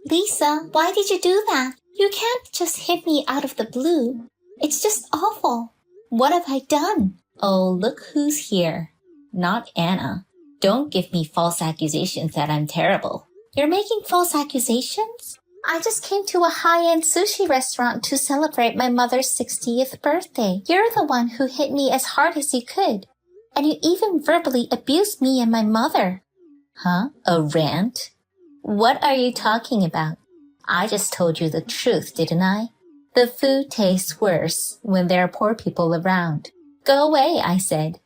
Lisa, why did you do that? You can't just hit me out of the blue. It's just awful. What have I done? Oh, look who's here. Not Anna. Don't give me false accusations that I'm terrible. You're making false accusations? I just came to a high-end sushi restaurant to celebrate my mother's 60th birthday. You're the one who hit me as hard as you could. And you even verbally abused me and my mother. Huh? A rant? What are you talking about? I just told you the truth, didn't I? The food tastes worse when there are poor people around. Go away, I said.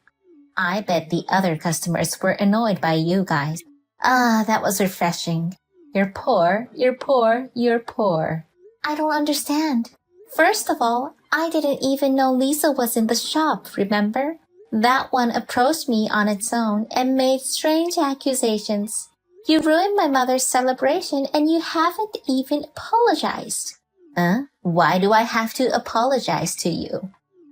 I bet the other customers were annoyed by you guys. Ah, that was refreshing. You're poor, you're poor, you're poor. I don't understand. First of all, I didn't even know Lisa was in the shop, remember? That one approached me on its own and made strange accusations. You ruined my mother's celebration and you haven't even apologized. Why do I have to apologize to you?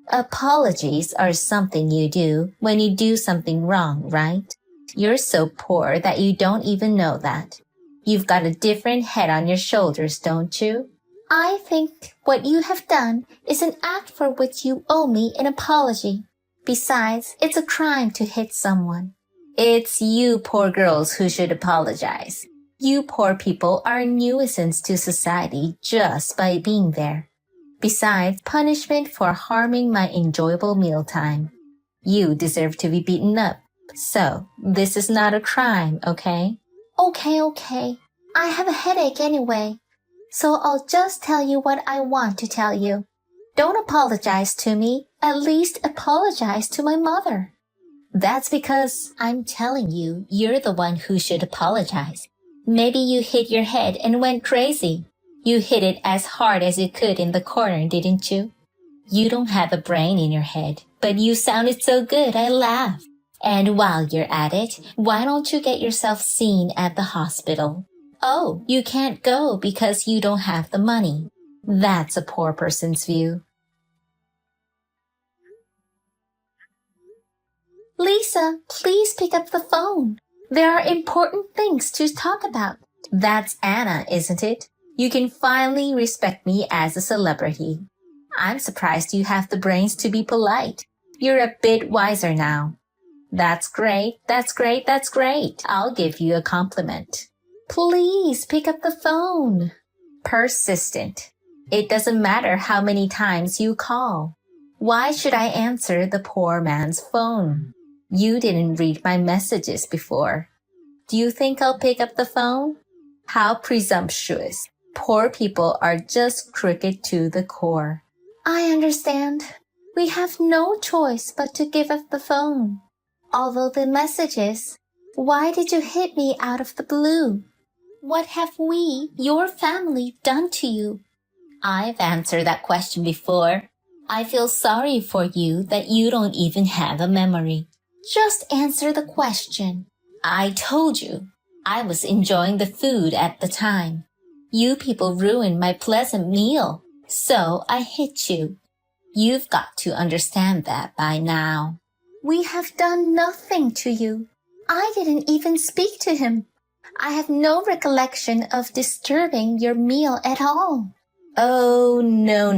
Apologies are something you do when you do something wrong, right? You're so poor that you don't even know that. You've got a different head on your shoulders, don't you? I think what you have done is an act for which you owe me an apology. Besides, it's a crime to hit someone. It's you poor girls who should apologize. You poor people are a nuisance to society just by being there. Besides, punishment for harming my enjoyable mealtime. You deserve to be beaten up. So, this is not a crime, okay? Okay. I have a headache anyway. So I'll just tell you what I want to tell you. Don't apologize to me. At least apologize to my mother. That's because I'm telling you, you're the one who should apologize. Maybe you hit your head and went crazy. You hit it as hard as you could in the corner, didn't you? You don't have a brain in your head, but you sounded so good I laughed. And while you're at it, why don't you get yourself seen at the hospital? Oh, you can't go because you don't have the money. That's a poor person's view. Lisa, please pick up the phone. There are important things to talk about. That's Anna, isn't it? You can finally respect me as a celebrity. I'm surprised you have the brains to be polite. You're a bit wiser now. That's great. I'll give you a compliment. Please pick up the phone. Persistent. It doesn't matter how many times you call. Why should I answer the poor man's phone? You didn't read my messages before. Do you think I'll pick up the phone? How presumptuous. Poor people are just crooked to the core. I understand. We have no choice but to give up the phone. Although the messages, why did you hit me out of the blue? What have we, your family, done to you? I've answered that question before. I feel sorry for you that you don't even have a memory. Just answer the question. I told you. I was enjoying the food at the time. You people ruined my pleasant meal, so I hit you. You've got to understand that by now. We have done nothing to you. I didn't even speak to him. I have no recollection of disturbing your meal at all. Oh, no.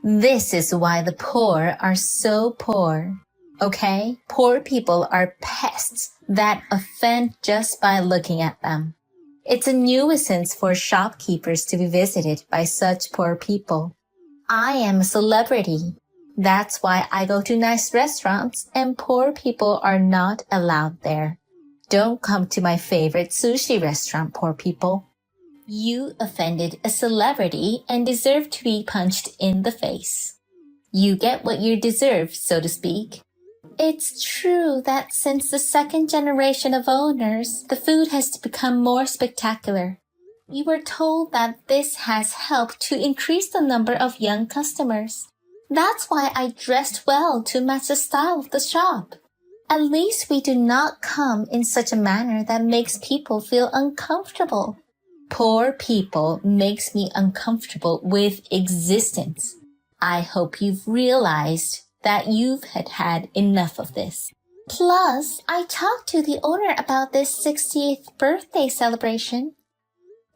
This is why the poor are so poor. Okay? Poor people are pests that offend just by looking at them. It's a nuisance for shopkeepers to be visited by such poor people. I am a celebrity. That's why I go to nice restaurants and poor people are not allowed there. Don't come to my favorite sushi restaurant, poor people. You offended a celebrity and deserve to be punched in the face. You get what you deserve, so to speak. It's true that since the second generation of owners, the food has become more spectacular. We were told that this has helped to increase the number of young customers. That's why I dressed well to match the style of the shop. At least we do not come in such a manner that makes people feel uncomfortable. Poor people makes me uncomfortable with existence. I hope you've realized that you've had enough of this. Plus, I talked to the owner about this 60th birthday celebration.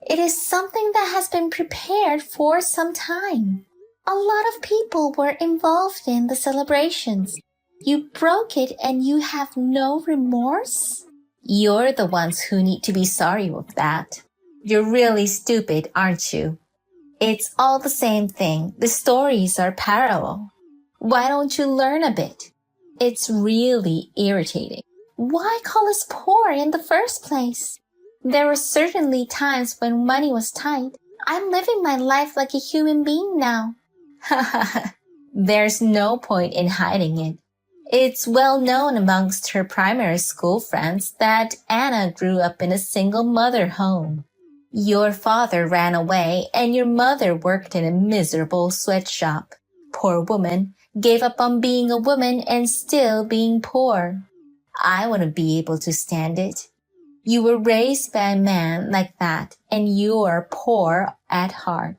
It is something that has been prepared for some time. A lot of people were involved in the celebrations. You broke it and you have no remorse? You're the ones who need to be sorry with that. You're really stupid, aren't you? It's all the same thing. The stories are parallel. Why don't you learn a bit? It's really irritating. Why call us poor in the first place? There were certainly times when money was tight. I'm living my life like a human being now. There's no point in hiding it. It's well known amongst her primary school friends that Anna grew up in a single mother home. Your father ran away and your mother worked in a miserable sweatshop. Poor woman, gave up on being a woman and still being poor. I wouldn't be able to stand it. You were raised by a man like that and you're poor at heart.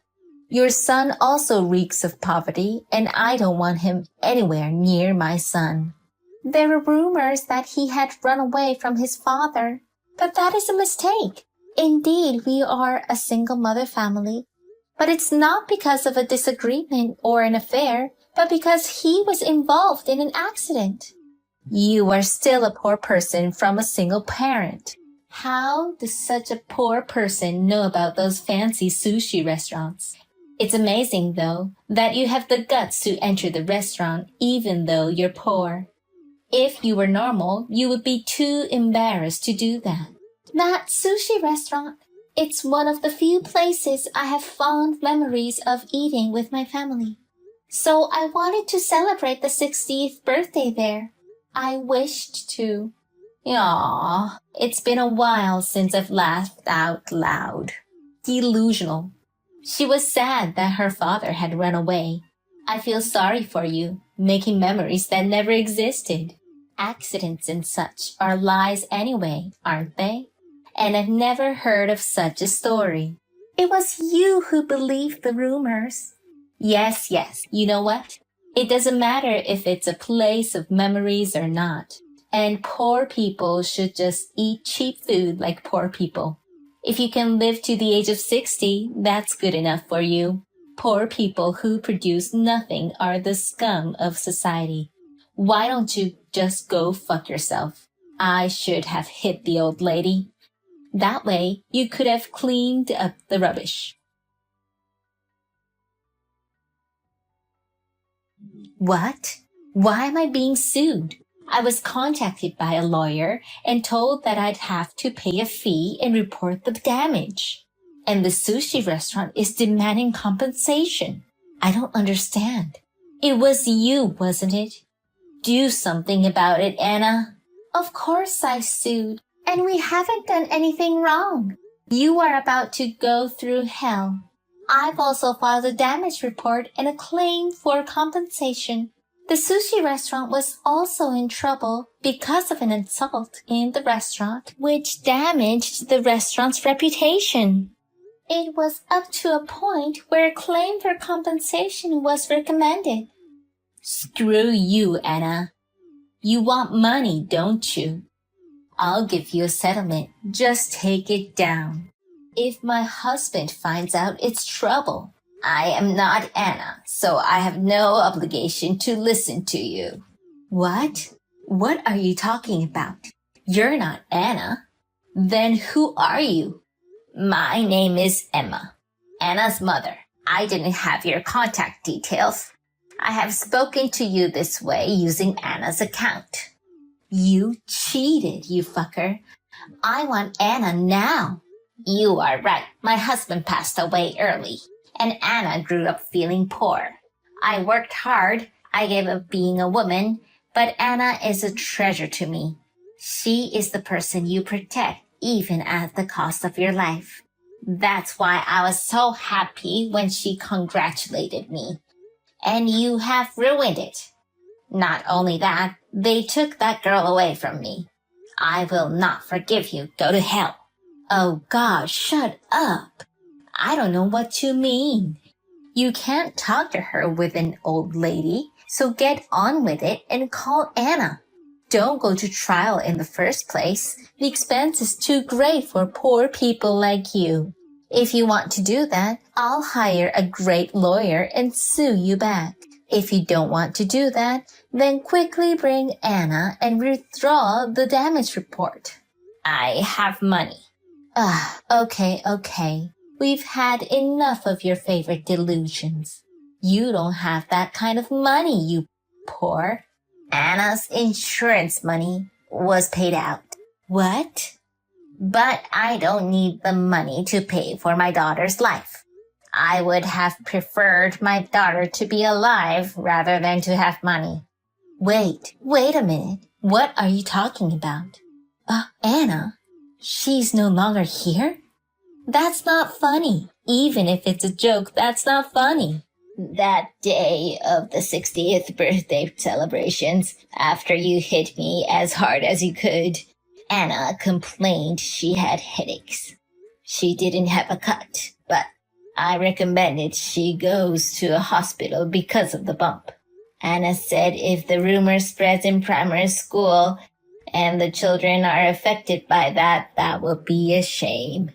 Your son also reeks of poverty and I don't want him anywhere near my son. There were rumors that he had run away from his father, but that is a mistake. Indeed, we are a single mother family, but it's not because of a disagreement or an affair, but because he was involved in an accident. You are still a poor person from a single parent. How does such a poor person know about those fancy sushi restaurants? It's amazing, though, that you have the guts to enter the restaurant even though you're poor. If you were normal, you would be too embarrassed to do that. That sushi restaurant, it's one of the few places I have fond memories of eating with my family. So I wanted to celebrate the 60th birthday there. I wished to. Aw, it's been a while since I've laughed out loud. Delusional. She was sad that her father had run away. I feel sorry for you, making memories that never existed. Accidents and such are lies anyway, aren't they? And I've never heard of such a story. It was you who believed the rumors. Yes, you know what? It doesn't matter if it's a place of memories or not. And poor people should just eat cheap food like poor people. If you can live to the age of 60, that's good enough for you. Poor people who produce nothing are the scum of society. Why don't you just go fuck yourself? I should have hit the old lady. That way, you could have cleaned up the rubbish. What? Why am I being sued? I was contacted by a lawyer and told that I'd have to pay a fee and report the damage. And the sushi restaurant is demanding compensation. I don't understand. It was you, wasn't it? Do something about it, Anna. Of course I sued, and we haven't done anything wrong. You are about to go through hell. I've also filed a damage report and a claim for compensation. The sushi restaurant was also in trouble because of an insult in the restaurant, which damaged the restaurant's reputation. It was up to a point where a claim for compensation was recommended. Screw you, Anna. You want money, don't you? I'll give you a settlement. Just take it down. If my husband finds out, it's trouble. I am not Anna, so I have no obligation to listen to you. What? What are you talking about? You're not Anna. Then who are you? My name is Emma, Anna's mother. I didn't have your contact details. I have spoken to you this way using Anna's account. You cheated, you fucker. I want Anna now. You are right. My husband passed away early, and Anna grew up feeling poor. I worked hard. I gave up being a woman, but Anna is a treasure to me. She is the person you protect, even at the cost of your life. That's why I was so happy when she congratulated me. And you have ruined it. Not only that, they took that girl away from me. I will not forgive you. Go to hell. Oh God, shut up. I don't know what you mean. You can't talk to her with an old lady, so get on with it and call Anna. don't go to trial in the first place. The expense is too great for poor people like you. If you want to do that, I'll hire a great lawyer and sue you back. If you don't want to do that, then quickly bring Anna and withdraw the damage report. I have money. Okay. We've had enough of your favorite delusions. You don't have that kind of money, you poor. Anna's insurance money was paid out. What? But I don't need the money to pay for my daughter's life. I would have preferred my daughter to be alive rather than to have money. Wait a minute. What are you talking about? Anna? She's no longer here? That's not funny. Even if it's a joke, that's not funny. That day of the 60th birthday celebrations, after you hit me as hard as you could, Anna complained she had headaches. She didn't have a cut, but I recommended she goes to a hospital because of the bump. Anna said if the rumor spreads in primary school and the children are affected by that, that would be a shame.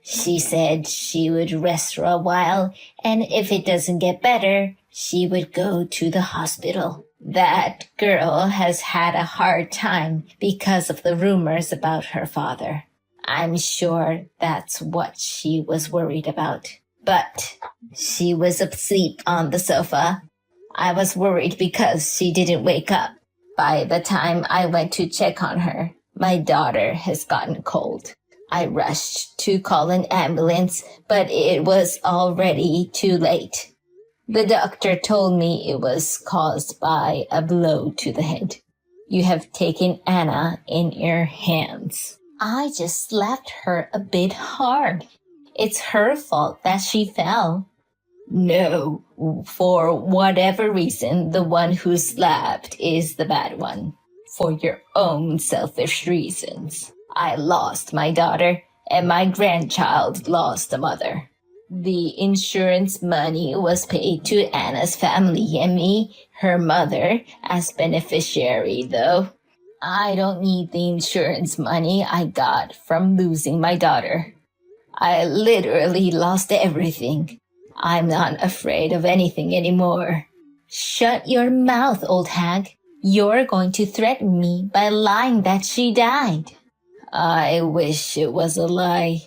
She said she would rest for a while, and if it doesn't get better, she would go to the hospital. That girl has had a hard time because of the rumors about her father. I'm sure that's what she was worried about. But she was asleep on the sofa. I was worried because she didn't wake up. By the time I went to check on her, my daughter has gotten cold. I rushed to call an ambulance, but it was already too late. The doctor told me it was caused by a blow to the head. You have taken Anna in your hands. I just slapped her a bit hard. It's her fault that she fell. No, for whatever reason, the one who slapped is the bad one. For your own selfish reasons. I lost my daughter, and my grandchild lost a mother. The insurance money was paid to Anna's family and me, her mother, as beneficiary, though. I don't need the insurance money I got from losing my daughter. I literally lost everything. I'm not afraid of anything anymore. Shut your mouth, old hag. You're going to threaten me by lying that she died. I wish it was a lie.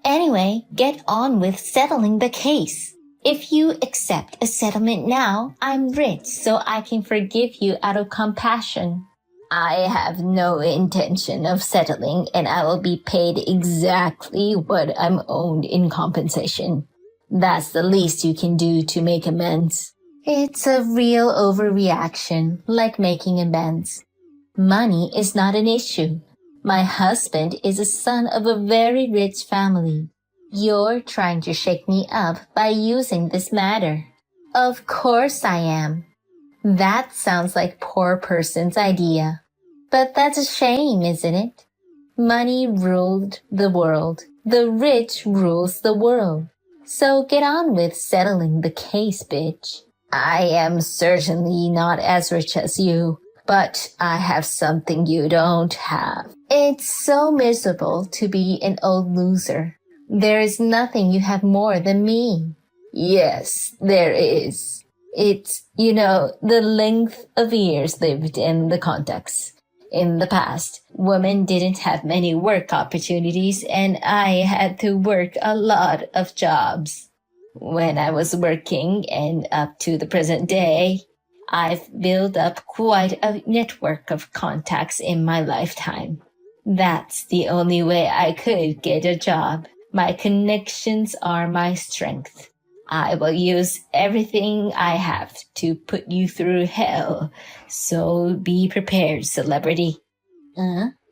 Anyway, get on with settling the case. If you accept a settlement now, I'm rich, so I can forgive you out of compassion. I have no intention of settling, and I will be paid exactly what I'm owed in compensation. That's the least you can do to make amends. It's a real overreaction, like making amends. Money is not an issue. My husband is a son of a very rich family. You're trying to shake me up by using this matter. Of course I am. That sounds like poor person's idea. But that's a shame, isn't it? Money ruled the world. The rich rules the world. So get on with settling the case, bitch. I am certainly not as rich as you. But I have something you don't have. It's so miserable to be an old loser. There is nothing you have more than me. Yes, there is. It's, the length of years lived in the context. In the past, women didn't have many work opportunities, and I had to work a lot of jobs. When I was working, and up to the present day, I've built up quite a network of contacts in my lifetime. That's the only way I could get a job. My connections are my strength. I will use everything I have to put you through hell. So be prepared, celebrity.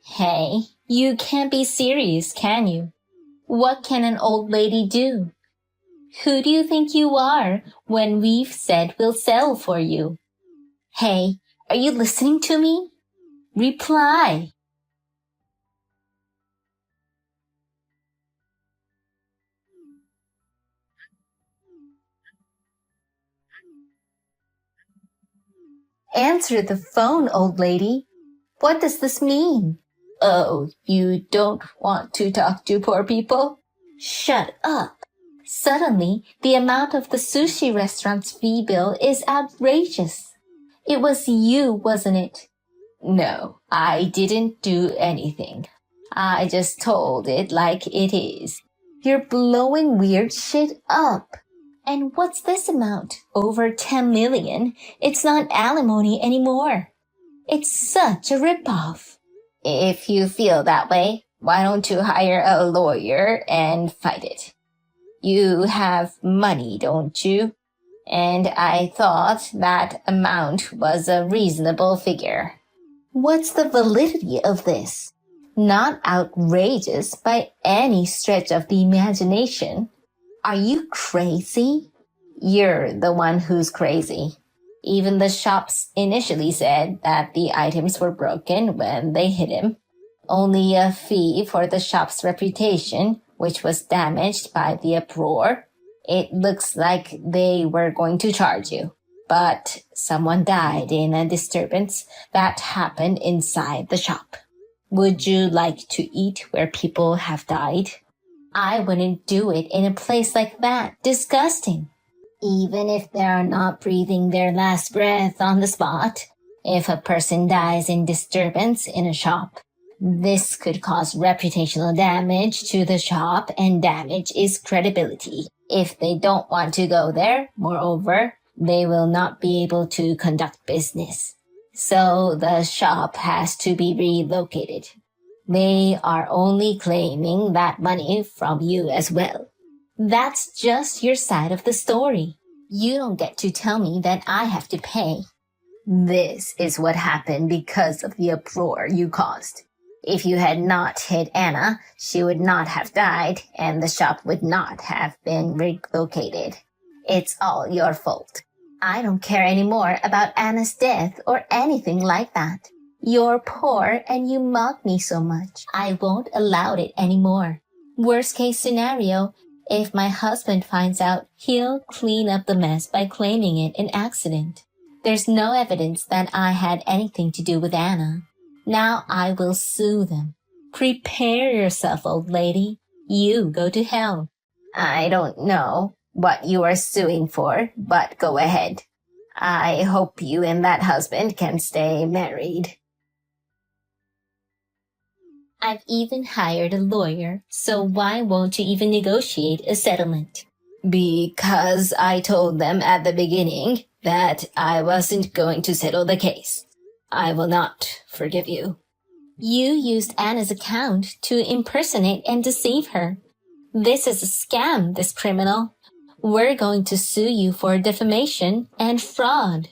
Hey, you can't be serious, can you? What can an old lady do? Who do you think you are when we've said we'll settle for you? Hey, are you listening to me? Reply. Answer the phone, old lady. What does this mean? Oh, you don't want to talk to poor people? Shut up. Suddenly, the amount of the sushi restaurant's fee bill is outrageous. It was you, wasn't it? No, I didn't do anything. I just told it like it is. You're blowing weird shit up. And what's this amount? Over 10 million? It's not alimony anymore. It's such a ripoff. If you feel that way, why don't you hire a lawyer and fight it? You have money, don't you? And I thought that amount was a reasonable figure. What's the validity of this? Not outrageous by any stretch of the imagination. Are you crazy? You're the one who's crazy. Even the shops initially said that the items were broken when they hit him. Only a fee for the shop's reputation, which was damaged by the uproar. It looks like they were going to charge you. But someone died in a disturbance that happened inside the shop. Would you like to eat where people have died? I wouldn't do it in a place like that. Disgusting. Even if they're not breathing their last breath on the spot, if a person dies in disturbance in a shop, this could cause reputational damage to the shop, and damage is credibility. If they don't want to go there, moreover, they will not be able to conduct business. So the shop has to be relocated. They are only claiming that money from you as well. That's just your side of the story. You don't get to tell me that I have to pay. This is what happened because of the uproar you caused. If you had not hit Anna, she would not have died and the shop would not have been relocated. It's all your fault. I don't care anymore about Anna's death or anything like that. You're poor and you mock me so much. I won't allow it anymore. Worst case scenario, if my husband finds out, he'll clean up the mess by claiming it an accident. There's no evidence that I had anything to do with Anna. Now I will sue them. Prepare yourself, old lady. You go to hell. I don't know what you are suing for, but go ahead. I hope you and that husband can stay married. I've even hired a lawyer, so why won't you even negotiate a settlement? Because I told them at the beginning that I wasn't going to settle the case. I will not forgive you. You used Anna's account to impersonate and deceive her. This is a scam, this criminal. We're going to sue you for defamation and fraud.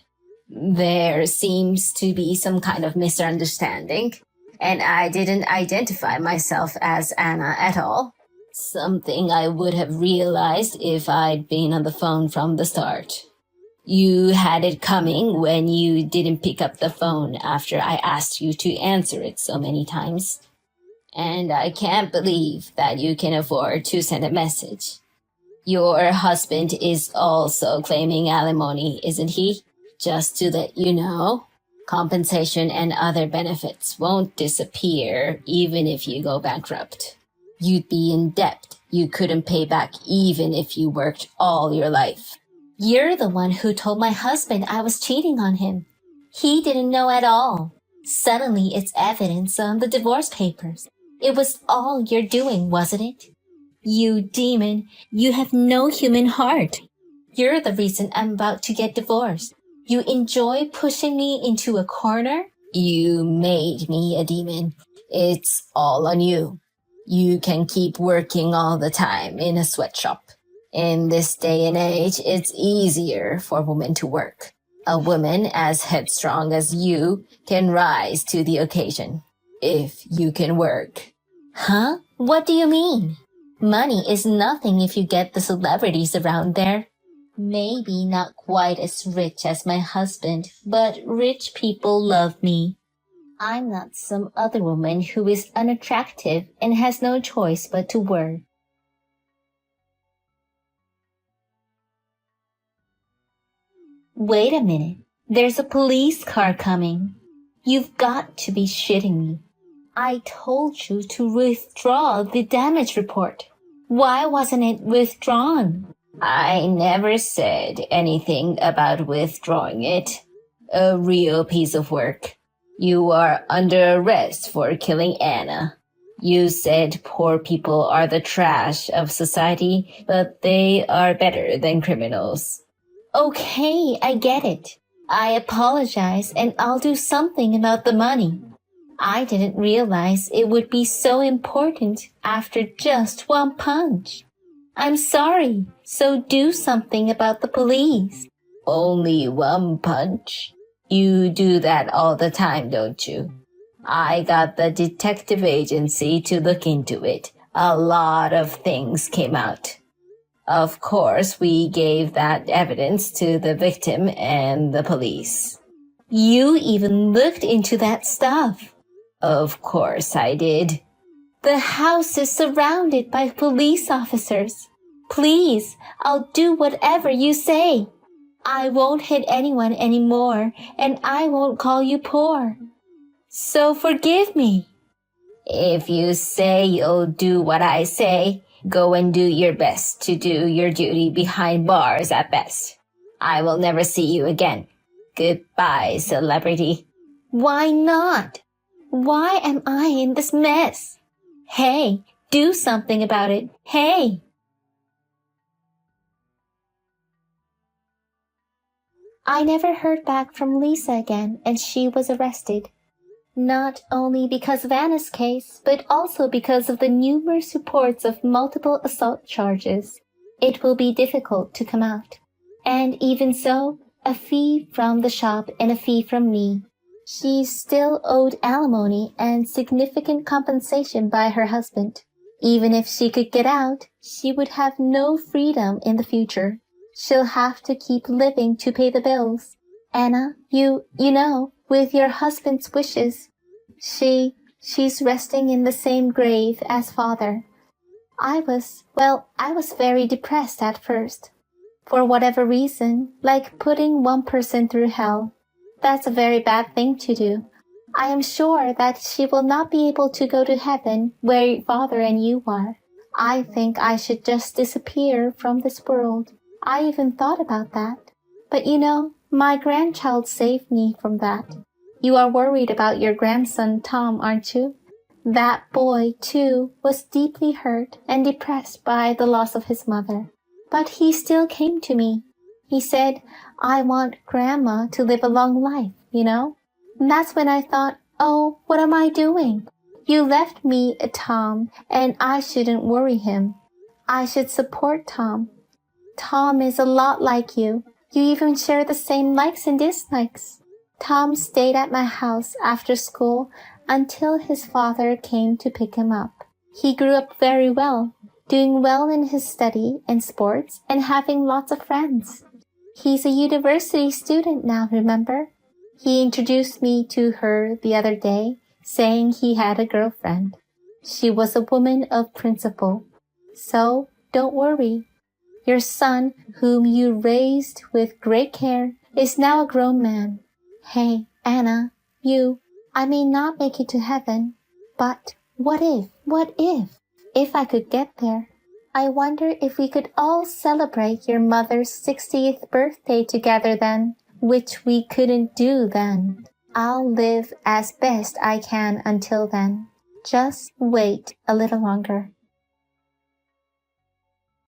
There seems to be some kind of misunderstanding, and I didn't identify myself as Anna at all. Something I would have realized if I'd been on the phone from the start. You had it coming when you didn't pick up the phone after I asked you to answer it so many times. And I can't believe that you can afford to send a message. Your husband is also claiming alimony, isn't he? Just to let you know, compensation and other benefits won't disappear even if you go bankrupt. You'd be in debt you couldn't pay back even if you worked all your life. You're the one who told my husband I was cheating on him. He didn't know at all. Suddenly it's evidence on the divorce papers. It was all you're doing, wasn't it? You demon, you have no human heart. You're the reason I'm about to get divorced. You enjoy pushing me into a corner? You made me a demon. It's all on you. You can keep working all the time in a sweatshop. In this day and age, it's easier for women to work. A woman as headstrong as you can rise to the occasion, if you can work. Huh? What do you mean? Money is nothing if you get the celebrities around there. Maybe not quite as rich as my husband, but rich people love me. I'm not some other woman who is unattractive and has no choice but to work. Wait a minute. There's a police car coming. You've got to be shitting me. I told you to withdraw the damage report. Why wasn't it withdrawn? I never said anything about withdrawing it. A real piece of work. You are under arrest for killing Anna. You said poor people are the trash of society, but they are better than criminals. Okay, I get it. I apologize and I'll do something about the money. I didn't realize it would be so important after just one punch. I'm sorry, so do something about the police. Only one punch? You do that all the time, don't you? I got the detective agency to look into it. A lot of things came out. Of course, we gave that evidence to the victim and the police. You even looked into that stuff. Of course I did. The house is surrounded by police officers. Please, I'll do whatever you say. I won't hit anyone anymore, and I won't call you poor. So forgive me. If you say you'll do what I say, go and do your best to do your duty behind bars at best. I will never see you again. Goodbye, celebrity. Why not? Why am I in this mess? Hey, do something about it. Hey! I never heard back from Lisa again, and she was arrested. Not only because of Anna's case, but also because of the numerous reports of multiple assault charges. It will be difficult to come out. And even so, a fee from the shop and a fee from me. She's still owed alimony and significant compensation by her husband. Even if she could get out, she would have no freedom in the future. She'll have to keep living to pay the bills. Anna, you know, with your husband's wishes, she's resting in the same grave as father. I was very depressed at first. For whatever reason, like putting one person through hell. That's a very bad thing to do. I am sure that she will not be able to go to heaven where father and you are. I think I should just disappear from this world. I even thought about that. But you know, my grandchild saved me from that. You are worried about your grandson, Tom, aren't you? That boy, too, was deeply hurt and depressed by the loss of his mother. But he still came to me. He said, I want Grandma to live a long life, you know? And that's when I thought, oh, what am I doing? You left me a Tom, and I shouldn't worry him. I should support Tom. Tom is a lot like you. You even share the same likes and dislikes. Tom stayed at my house after school until his father came to pick him up. He grew up very well, doing well in his study and sports and having lots of friends. He's a university student now, remember? He introduced me to her the other day, saying he had a girlfriend. She was a woman of principle. So, don't worry. Your son, whom you raised with great care, is now a grown man. Hey, Anna, I may not make it to heaven, but what if I could get there? I wonder if we could all celebrate your mother's 60th birthday together then, which we couldn't do then. I'll live as best I can until then. Just wait a little longer.